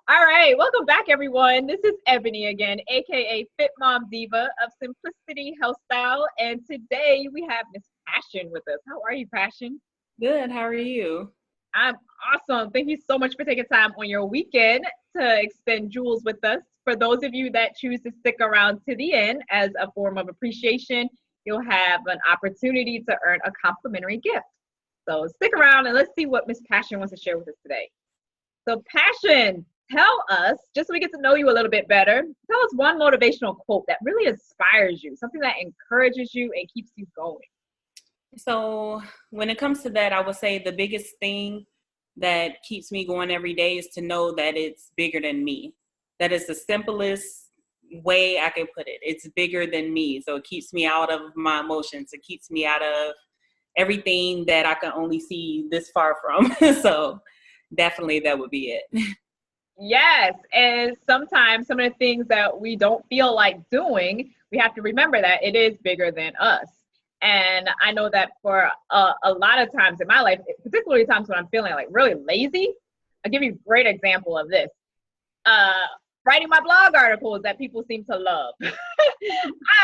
All right, welcome back, everyone. This is Ebonie again, a.k.a. Fit Mom Diva of Simplicity Health Style, and today we have Miss Passion with us. How are you, Passion? Good. How are you? I'm awesome. Thank you so much for taking time on your weekend to extend jewels with us. For those of you that choose to stick around to the end as a form of appreciation, you'll have an opportunity to earn a complimentary gift. So stick around and let's see what Miss Passion wants to share with us today. So Passion, tell us, just so we get to know you a little bit better, tell us one motivational quote that really inspires you, something that encourages you and keeps you going. So when it comes to that, I would say the biggest thing that keeps me going every day is to know that it's bigger than me. That is the simplest way I can put it. It's bigger than me. So it keeps me out of my emotions. It keeps me out of everything that I can only see this far from. So definitely that would be it. Yes, and sometimes some of the things that we don't feel like doing, we have to remember that it is bigger than us. And I know that for a lot of times in my life, particularly times when I'm feeling like really lazy, I'll give you a great example of this. Writing my blog articles that people seem to love.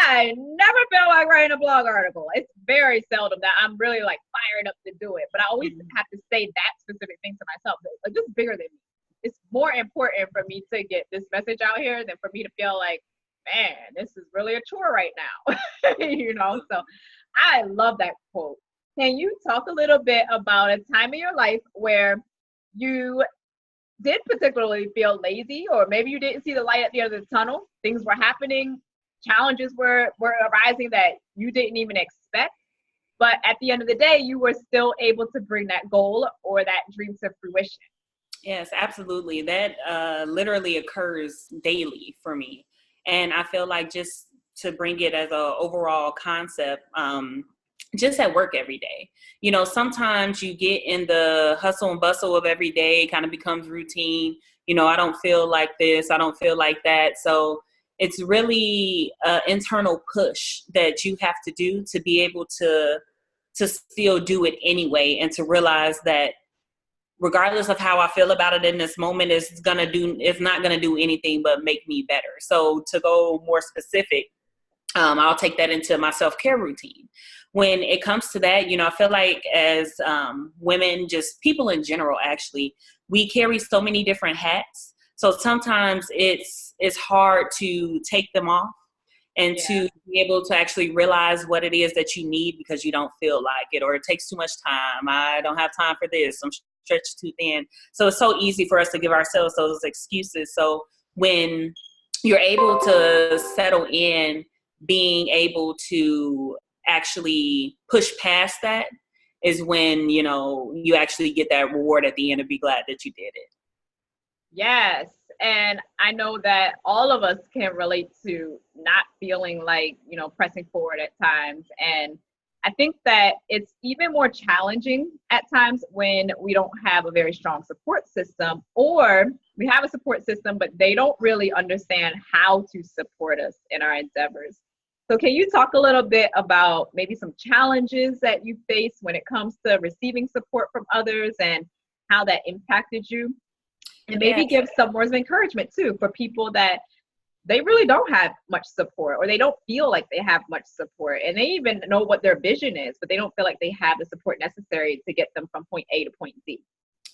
I never feel like writing a blog article. It's very seldom that I'm really like fired up to do it, but I always have to say that specific thing to myself. Like, just bigger than me. It's more important for me to get this message out here than for me to feel like, man, this is really a chore right now. So I love that quote. Can you talk a little bit about a time in your life where you did particularly feel lazy, or maybe you didn't see the light at the end of the tunnel? Things were happening, challenges were arising that you didn't even expect, but at the end of the day, you were still able to bring that goal or that dream to fruition. Yes, absolutely. That literally occurs daily for me. And I feel like, just to bring it as an overall concept, just at work every day. Sometimes you get in the hustle and bustle of every day, it kind of becomes routine. I don't feel like this, I don't feel like that. So it's really an internal push that you have to do to be able to still do it anyway, and to realize that regardless of how I feel about it in this moment, it's not gonna do anything but make me better. So to go more specific, I'll take that into my self-care routine. When it comes to that, I feel like as women, just people in general, actually, we carry so many different hats. So sometimes it's hard to take them off and to be able to actually realize what it is that you need because you don't feel like it, or it takes too much time. I don't have time for this. I'm stretched too thin. So it's so easy for us to give ourselves those excuses. So when you're able to settle in, being able to actually push past that is when, you actually get that reward at the end and be glad that you did it. Yes. And I know that all of us can relate to not feeling like, pressing forward at times. And I think that it's even more challenging at times when we don't have a very strong support system, or we have a support system, but they don't really understand how to support us in our endeavors. So can you talk a little bit about maybe some challenges that you face when it comes to receiving support from others and how that impacted you? And maybe give some words of encouragement too for people that they really don't have much support, or they don't feel like they have much support, and they even know what their vision is, but they don't feel like they have the support necessary to get them from point A to point Z.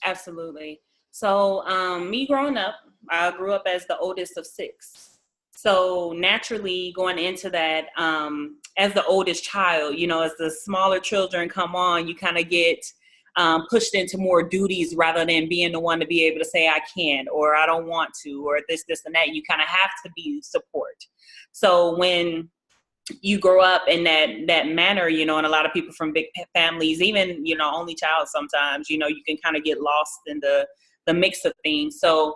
Absolutely. So me growing up, I grew up as the oldest of 6. So naturally going into that, as the oldest child, as the smaller children come on, you kind of get pushed into more duties rather than being the one to be able to say, I can't, or I don't want to, or this, and that. You kind of have to be support. So when you grow up in that manner, and a lot of people from big families, even, only child sometimes, you can kind of get lost in the mix of things. So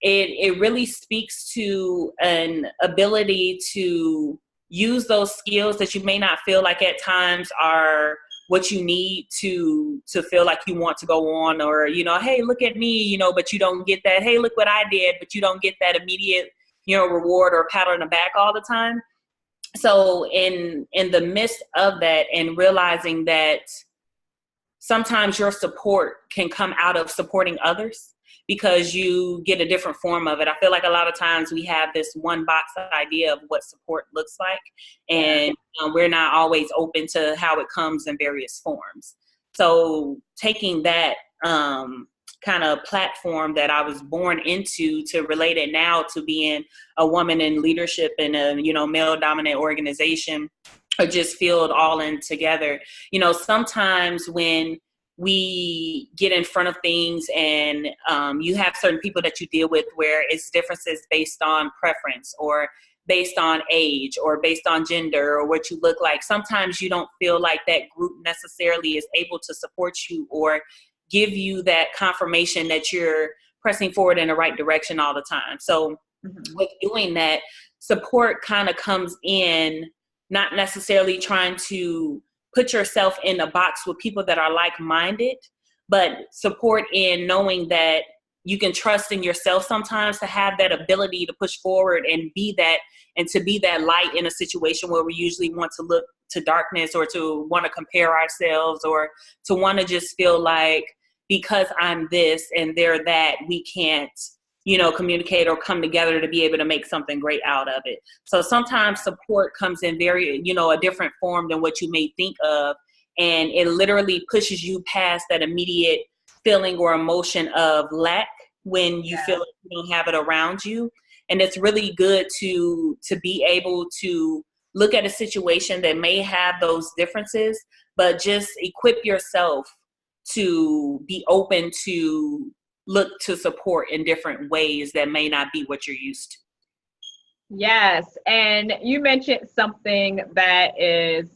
it really speaks to an ability to use those skills that you may not feel like at times are what you need to feel like you want to go on, or, hey, look at me, but you don't get that, hey, look what I did, but you don't get that immediate, reward or pat on the back all the time. So in the midst of that, and realizing that sometimes your support can come out of supporting others, because you get a different form of it. I feel like a lot of times we have this one box idea of what support looks like, and we're not always open to how it comes in various forms. So taking that kind of platform that I was born into to relate it now to being a woman in leadership in a, male dominant organization, or just field all in together. Sometimes when we get in front of things and you have certain people that you deal with where it's differences based on preference or based on age or based on gender or what you look like. Sometimes you don't feel like that group necessarily is able to support you or give you that confirmation that you're pressing forward in the right direction all the time. So with doing that, support kind of comes in, not necessarily trying to put yourself in a box with people that are like-minded, but support in knowing that you can trust in yourself sometimes to have that ability to push forward and be that, and to be that light in a situation where we usually want to look to darkness or to want to compare ourselves or to want to just feel like because I'm this and they're that, we can't, communicate or come together to be able to make something great out of it. So sometimes support comes in very, a different form than what you may think of. And it literally pushes you past that immediate feeling or emotion of lack when you feel like you don't have it around you. And it's really good to be able to look at a situation that may have those differences, but just equip yourself to be open to look to support in different ways that may not be what you're used to. Yes. And you mentioned something that is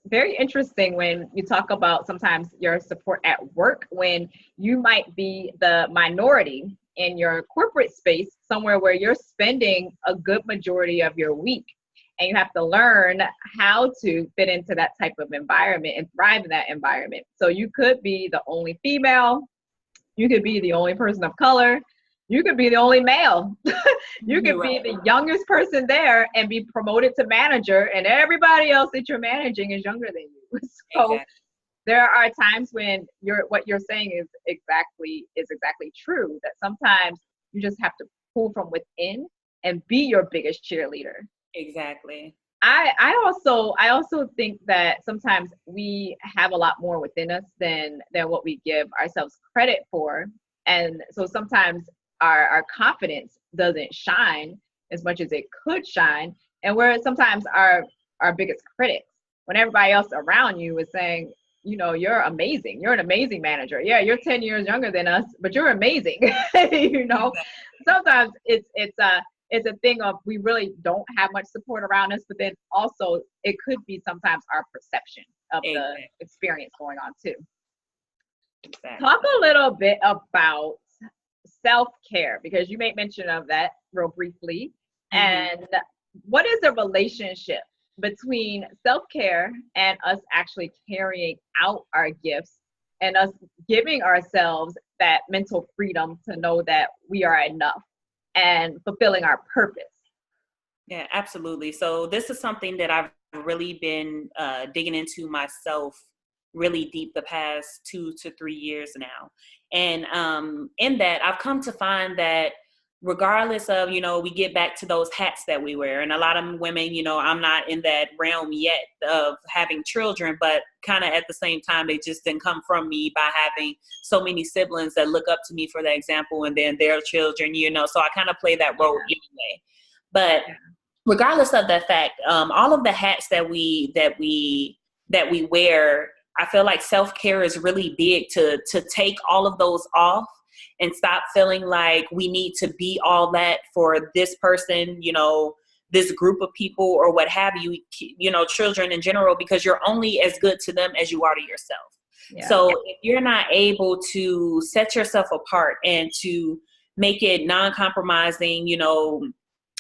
very interesting when you talk about sometimes your support at work, when you might be the minority in your corporate space, somewhere where you're spending a good majority of your week. And you have to learn how to fit into that type of environment and thrive in that environment. So you could be the only female. You could be the only person of color. You could be the only male. You could be the youngest person there and be promoted to manager, and everybody else that you're managing is younger than you. So there are times when what you're saying is exactly true, that sometimes you just have to pull from within and be your biggest cheerleader. Exactly. I also think that sometimes we have a lot more within us than what we give ourselves credit for. And so sometimes our confidence doesn't shine as much as it could shine. And we're sometimes our biggest critics when everybody else around you is saying, you're amazing. You're an amazing manager. Yeah, you're 10 years younger than us, but you're amazing. Sometimes it's a thing of we really don't have much support around us, but then also it could be sometimes our perception of the experience going on too. Talk a little bit about self-care, because you made mention of that real briefly. And what is the relationship between self-care and us actually carrying out our gifts and us giving ourselves that mental freedom to know that we are enough and fulfilling our purpose? Yeah, absolutely. So this is something that I've really been digging into myself really deep the past 2 to 3 years now. And in that, I've come to find that regardless of, we get back to those hats that we wear. And a lot of women, I'm not in that realm yet of having children, but kind of at the same time, they just didn't come from me by having so many siblings that look up to me for that example, and then their children, so I kind of play that role anyway. But regardless of that fact, all of the hats that we wear, I feel like self-care is really big to take all of those off and stop feeling like we need to be all that for this person, this group of people or what have you, children in general, because you're only as good to them as you are to yourself. Yeah. So if you're not able to set yourself apart and to make it non-compromising,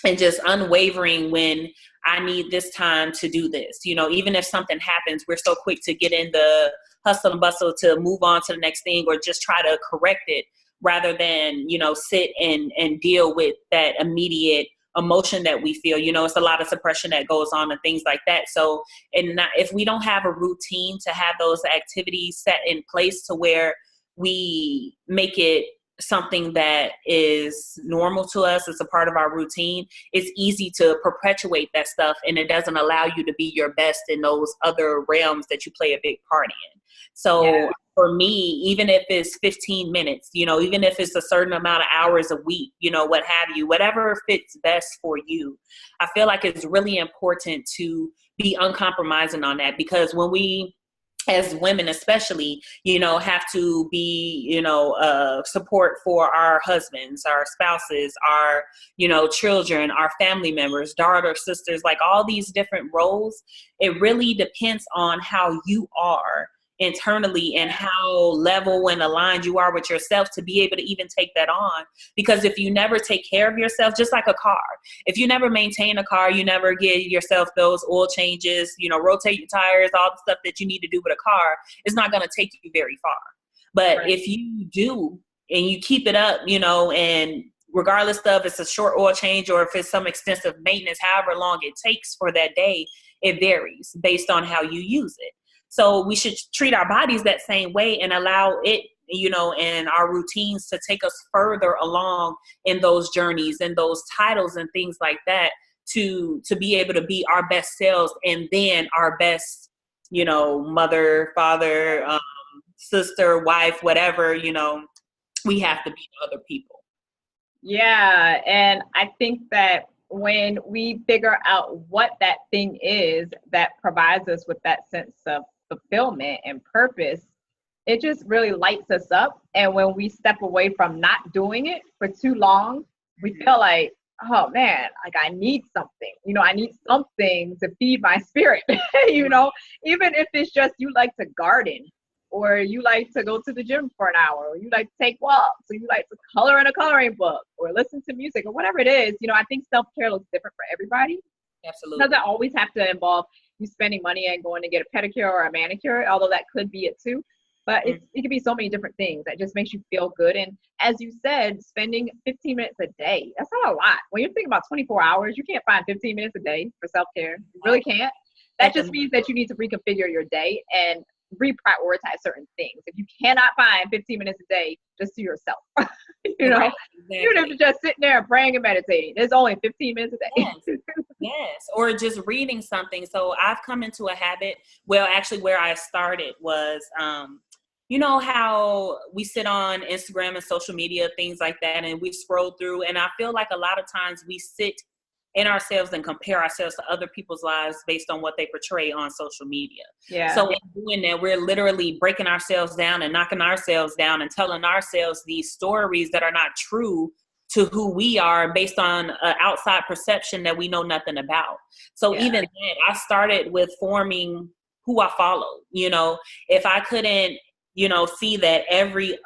and just unwavering when I need this time to do this. Even if something happens, we're so quick to get in the hustle and bustle to move on to the next thing or just try to correct it rather than, sit and deal with that immediate emotion that we feel. It's a lot of suppression that goes on and things like that. So if we don't have a routine to have those activities set in place to where we make it something that is normal to us, it's a part of our routine, it's easy to perpetuate that stuff, and it doesn't allow you to be your best in those other realms that you play a big part in. So for me, even if it's 15 minutes, even if it's a certain amount of hours a week, what have you, whatever fits best for you, I feel like it's really important to be uncompromising on that, because when we, as women especially, have to be, support for our husbands, our spouses, our, children, our family members, daughters, sisters, like all these different roles, it really depends on how you are internally and how level and aligned you are with yourself to be able to even take that on. Because if you never take care of yourself, just like a car, if you never maintain a car, you never give yourself those oil changes, rotate your tires, all the stuff that you need to do with a car, it's not going to take you very far. But if you do and you keep it up, and regardless of if it's a short oil change or if it's some extensive maintenance, however long it takes for that day, it varies based on how you use it. So we should treat our bodies that same way and allow it, and our routines to take us further along in those journeys and those titles and things like that to be able to be our best selves, and then our best, mother, father, sister, wife, whatever, we have to be to other people. Yeah. And I think that when we figure out what that thing is that provides us with that sense of fulfillment and purpose, it just really lights us up. And when we step away from not doing it for too long, we feel like, oh man, like I need something, I need something to feed my spirit, even if it's just you like to garden, or you like to go to the gym for an hour, or you like to take walks, or you like to color in a coloring book, or listen to music, or whatever it is. I think self-care looks different for everybody. Absolutely. It doesn't always have to involve you spending money and going to get a pedicure or a manicure, although that could be it too. But it could be so many different things that just makes you feel good. And as you said, spending 15 minutes a day, that's not a lot. When you're thinking about 24 hours, you can't find 15 minutes a day for self-care. You really can't. That just means that you need to reconfigure your day and reprioritize certain things. If you cannot find 15 minutes a day just to yourself, right, exactly. Even if you're just sitting there and praying and meditating, there's only 15 minutes a day. Yes. Or just reading something. So I've come into a habit, well, actually where I started was, how we sit on Instagram and social media, things like that, and we scroll through, and I feel like a lot of times we sit in ourselves and compare ourselves to other people's lives based on what they portray on social media. Yeah. So in doing that, we're literally breaking ourselves down and knocking ourselves down and telling ourselves these stories that are not true to who we are based on an outside perception that we know nothing about. So even then, I started with forming who I follow. If I couldn't, see that every,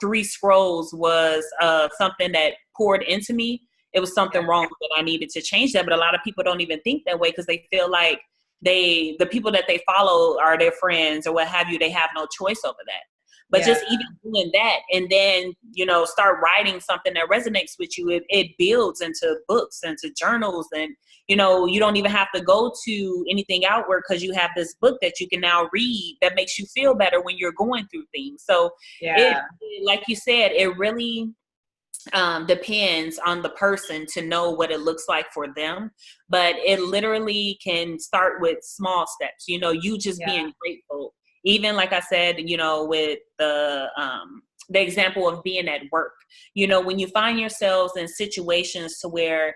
3 scrolls was something that poured into me, it was something wrong that I needed to change that. But a lot of people don't even think that way because they feel like the people that they follow are their friends or what have you. They have no choice over that. But just even doing that and then, start writing something that resonates with you, it builds into books, into journals. And, you don't even have to go to anything outward because you have this book that you can now read that makes you feel better when you're going through things. So it, like you said, it really depends on the person to know what it looks like for them. But it literally can start with small steps, you just being grateful. Even like I said, with the example of being at work, when you find yourselves in situations to where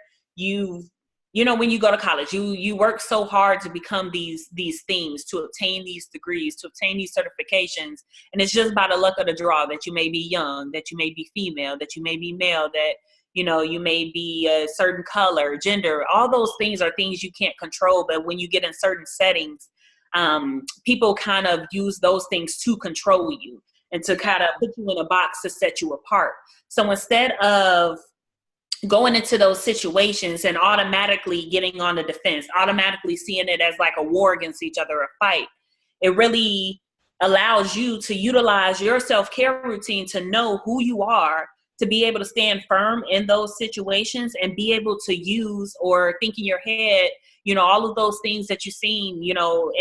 when you go to college, you work so hard to become these things, to obtain these degrees, to obtain these certifications. And it's just by the luck of the draw that you may be young, that you may be female, that you may be male, that, you may be a certain color, gender. All those things are things you can't control. But when you get in certain settings, people kind of use those things to control you and to kind of put you in a box to set you apart. So instead of going into those situations and automatically getting on the defense, automatically seeing it as like a war against each other, a fight, it really allows you to utilize your self-care routine to know who you are, to be able to stand firm in those situations and be able to use or think in your head, all of those things that you've seen,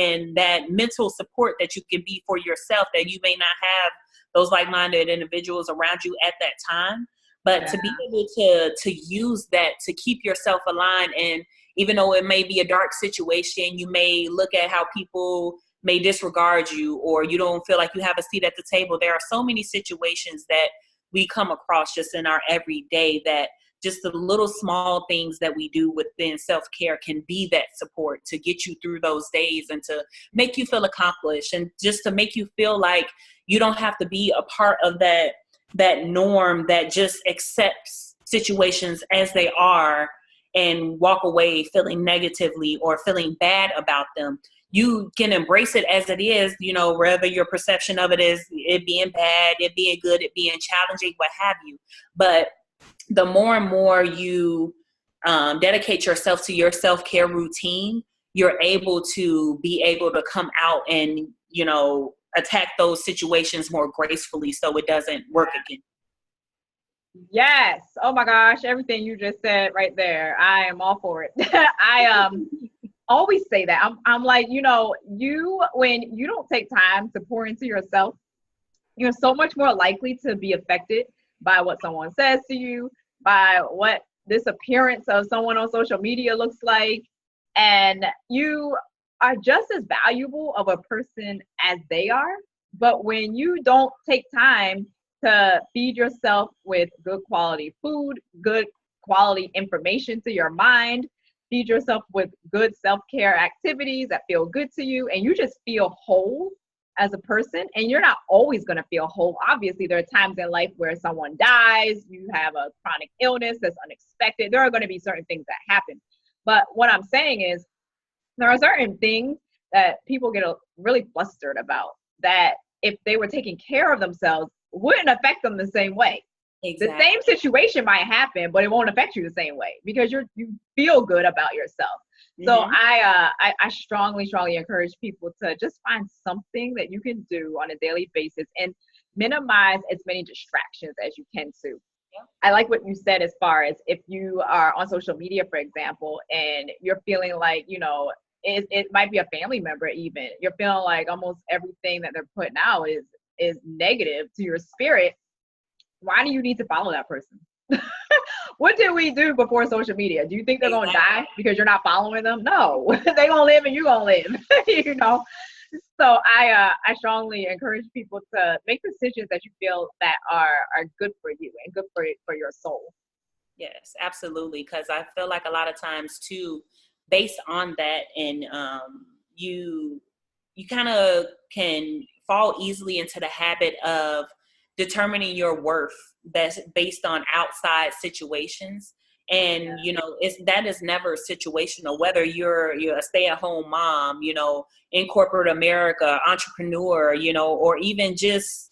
and that mental support that you can be for yourself that you may not have those like-minded individuals around you at that time. But to be able to use that to keep yourself aligned, and even though it may be a dark situation, you may look at how people may disregard you, or you don't feel like you have a seat at the table. There are so many situations that we come across just in our everyday, that just the little small things that we do within self-care can be that support to get you through those days and to make you feel accomplished, and just to make you feel like you don't have to be a part of that norm that just accepts situations as they are and walk away feeling negatively or feeling bad about them. You can embrace it as it is, whether your perception of it is it being bad, it being good, it being challenging, what have you. But the more and more you dedicate yourself to your self-care routine, you're able to come out and, attack those situations more gracefully so it doesn't work again. Yes. Oh my gosh. Everything you just said right there. I am all for it. I always say that. I'm like, when you don't take time to pour into yourself, you're so much more likely to be affected by what someone says to you, by what this appearance of someone on social media looks like. And you are just as valuable of a person as they are. But when you don't take time to feed yourself with good quality food, good quality information to your mind, feed yourself with good self-care activities that feel good to you, and you just feel whole as a person. And you're not always going to feel whole. Obviously, there are times in life where someone dies, you have a chronic illness that's unexpected. There are going to be certain things that happen. But what I'm saying is, there are certain things that people get really flustered about that if they were taking care of themselves wouldn't affect them the same way. Exactly. The same situation might happen, but it won't affect you the same way because you feel good about yourself. Mm-hmm. So I strongly encourage people to just find something that you can do on a daily basis and minimize as many distractions as you can to. I like what you said as far as if you are on social media, for example, and you're feeling like, it might be a family member even. You're feeling like almost everything that they're putting out is negative to your spirit. Why do you need to follow that person? What did we do before social media? Do you think they're going to die because you're not following them? No, they're going to live and you're going to live, So I strongly encourage people to make decisions that you feel that are good for you and good for your soul. Yes, absolutely. Because I feel like a lot of times too, based on that, and you kind of can fall easily into the habit of determining your worth based on outside situations. And, that is never situational, whether you're a stay-at-home mom, in corporate America, entrepreneur, or even just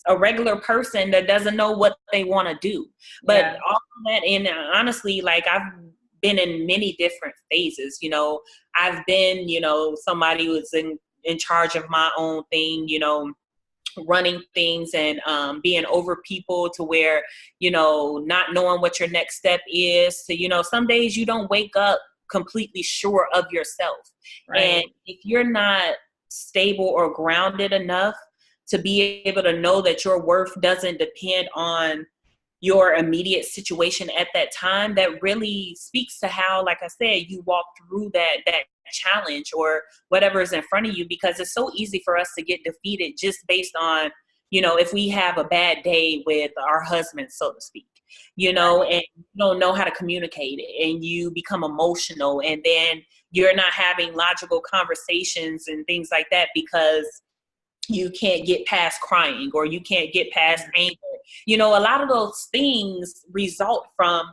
a regular person that doesn't know what they want to do. But all of that, and honestly, like I've been in many different phases, I've been, somebody who's in charge of my own thing, running things and being over people to where, not knowing what your next step is. So, some days you don't wake up completely sure of yourself. Right. And if you're not stable or grounded enough to be able to know that your worth doesn't depend on your immediate situation at that time, that really speaks to how, like I said, you walk through that challenge or whatever is in front of you, because it's so easy for us to get defeated just based on, if we have a bad day with our husband, so to speak, and you don't know how to communicate it and you become emotional, and then you're not having logical conversations and things like that because you can't get past crying or you can't get past anger. A lot of those things result from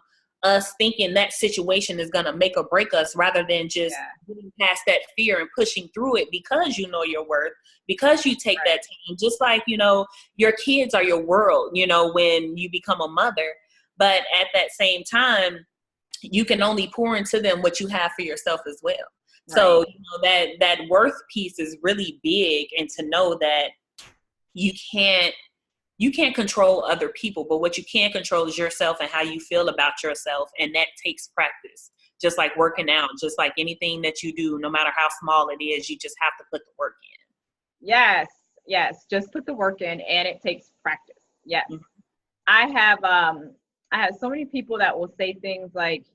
us thinking that situation is going to make or break us, rather than just getting past that fear and pushing through it because you know your worth, because you take that time. Just like, your kids are your world, when you become a mother. But at that same time, you can only pour into them what you have for yourself as well. Right. So, that worth piece is really big, and to know that you can't control other people, but what you can control is yourself and how you feel about yourself. And that takes practice, just like working out, just like anything that you do, no matter how small it is, you just have to put the work in. Yes. Yes, just put the work in, and it takes practice. Yes. I have so many people that will say things like,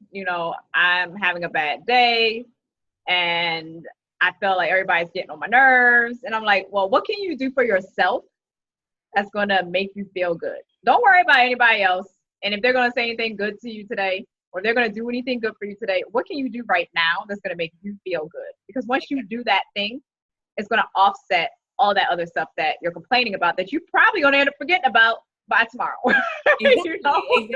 I'm having a bad day and I feel like everybody's getting on my nerves. And I'm like, well, what can you do for yourself that's going to make you feel good? Don't worry about anybody else. And if they're going to say anything good to you today, or they're going to do anything good for you today, what can you do right now that's going to make you feel good? Because once you do that thing, it's going to offset all that other stuff that you're complaining about that you're probably going to end up forgetting about by tomorrow. Exactly.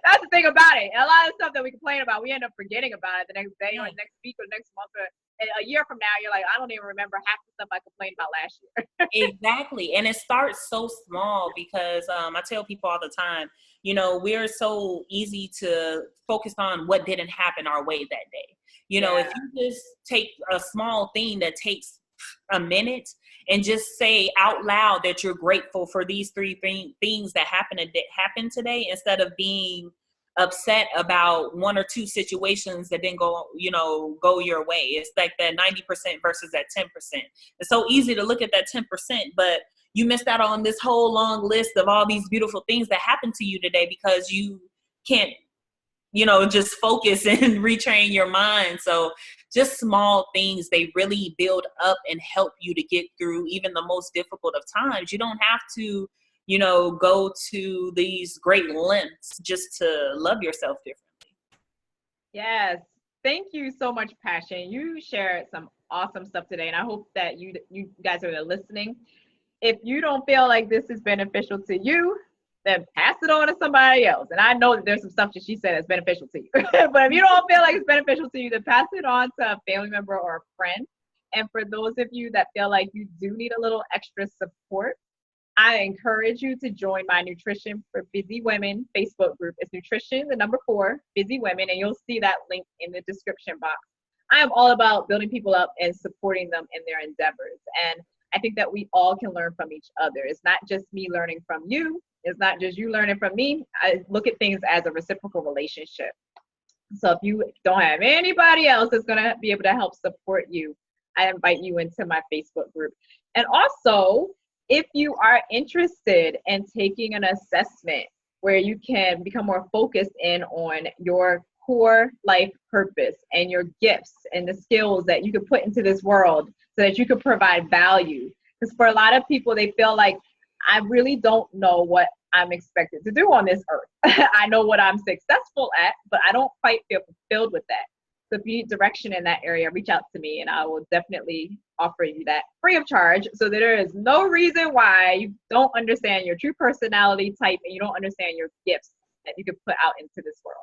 That's the thing about it. A lot of stuff that we complain about, we end up forgetting about it the next day or next week or next month or a year from now. You're like, I don't even remember half the stuff I complained about last year. Exactly. And it starts so small because I tell people all the time, we're so easy to focus on what didn't happen our way that day. If you just take a small thing that takes a minute and just say out loud that you're grateful for these three things that happened today, instead of being upset about one or two situations that didn't go your way. It's like that 90% versus that 10%. It's so easy to look at that 10%, but you missed out on this whole long list of all these beautiful things that happened to you today because you can't just focus and retrain your mind. So just small things, they really build up and help you to get through even the most difficult of times. You don't have to, go to these great lengths just to love yourself differently. Yes. Thank you so much, Passion. You shared some awesome stuff today, and I hope that you guys are listening. If you don't feel like this is beneficial to you, then pass it on to somebody else. And I know that there's some stuff that she said that's beneficial to you. But if you don't feel like it's beneficial to you, then pass it on to a family member or a friend. And for those of you that feel like you do need a little extra support, I encourage you to join my Nutrition for Busy Women Facebook group. It's Nutrition, the number 4, Busy Women, and you'll see that link in the description box. I am all about building people up and supporting them in their endeavors. And I think that we all can learn from each other. It's not just me learning from you. It's not just you learning from me. I look at things as a reciprocal relationship. So if you don't have anybody else that's going to be able to help support you, I invite you into my Facebook group. And also, if you are interested in taking an assessment where you can become more focused in on your core life purpose and your gifts and the skills that you can put into this world so that you can provide value. Because for a lot of people, they feel like, I really don't know what I'm expected to do on this earth. I know what I'm successful at, but I don't quite feel fulfilled with that. So if you need direction in that area, reach out to me and I will definitely offer you that free of charge, so that there is no reason why you don't understand your true personality type and you don't understand your gifts that you can put out into this world.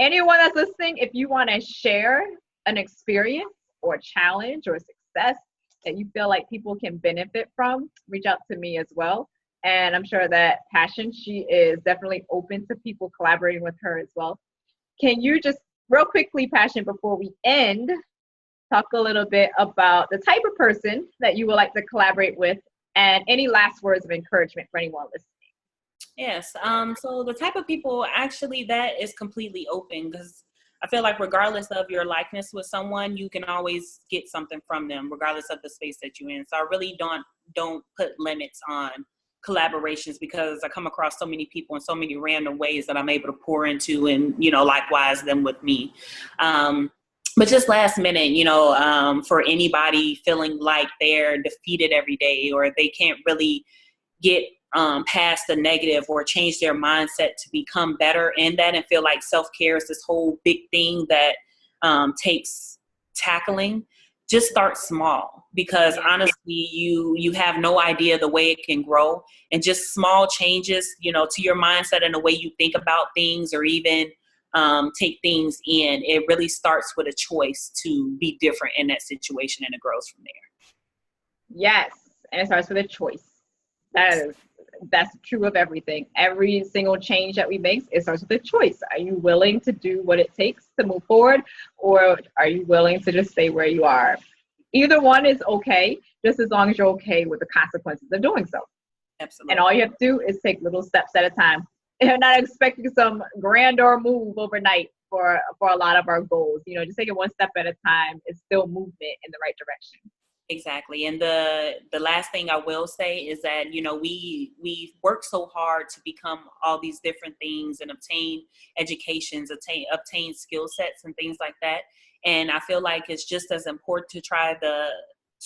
Anyone that's listening, if you want to share an experience or a challenge or a success that you feel like people can benefit from, reach out to me as well. And I'm sure that Passion, she is definitely open to people collaborating with her as well. Can you just real quickly, Passion, before we end, talk a little bit about the type of person that you would like to collaborate with and any last words of encouragement for anyone listening? Yes. So the type of people, actually, that is completely open, because I feel like regardless of your likeness with someone, you can always get something from them, regardless of the space that you're in. So I really don't put limits on collaborations, because I come across so many people in so many random ways that I'm able to pour into, and, likewise them with me. But just last minute, for anybody feeling like they're defeated every day, or they can't really get past the negative or change their mindset to become better in that, and feel like self-care is this whole big thing that takes tackling, just start small, because honestly, you have no idea the way it can grow. And just small changes, to your mindset and the way you think about things, or even take things in, it really starts with a choice to be different in that situation, and it grows from there. Yes, and it starts with a choice. That's true of everything. Every single change that we make, it starts with a choice. Are you willing to do what it takes to move forward, or are you willing to just stay where you are? Either one is okay, just as long as you're okay with the consequences of doing so. Absolutely. And all you have to do is take little steps at a time. And not expecting some grandeur move overnight for a lot of our goals. Just take it one step at a time. It's still movement in the right direction. Exactly. And the last thing I will say is that, you know, we work so hard to become all these different things and obtain educations, obtain skill sets and things like that. And I feel like it's just as important to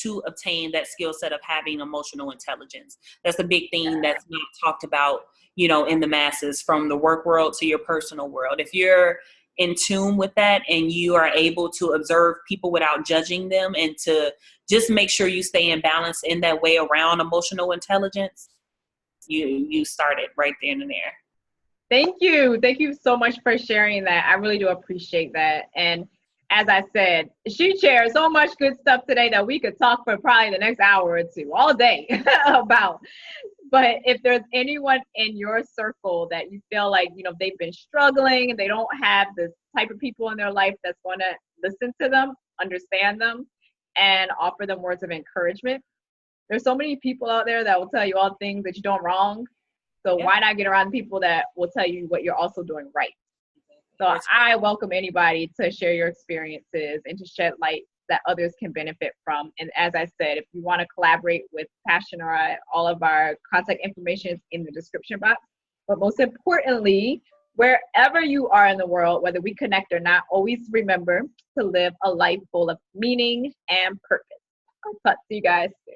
to obtain that skill set of having emotional intelligence. That's a big thing that's not talked about, you know, in the masses, from the work world to your personal world. If you're in tune with that and you are able to observe people without judging them, and to just make sure you stay in balance in that way around emotional intelligence, you started right then and there. Thank you. Thank you so much for sharing that. I really do appreciate that. And as I said, she shared so much good stuff today that we could talk for probably the next hour or two, all day about. But if there's anyone in your circle that you feel like, you know, they've been struggling and they don't have the type of people in their life that's going to listen to them, understand them, and offer them words of encouragement. There's so many people out there that will tell you all the things that you're doing wrong. So why not get around people that will tell you what you're also doing right? So I welcome anybody to share your experiences and to shed light that others can benefit from. And as I said, if you want to collaborate with Ption or I, all of our contact information is in the description box. But most importantly, wherever you are in the world, whether we connect or not, always remember to live a life full of meaning and purpose. I'll talk to you guys soon.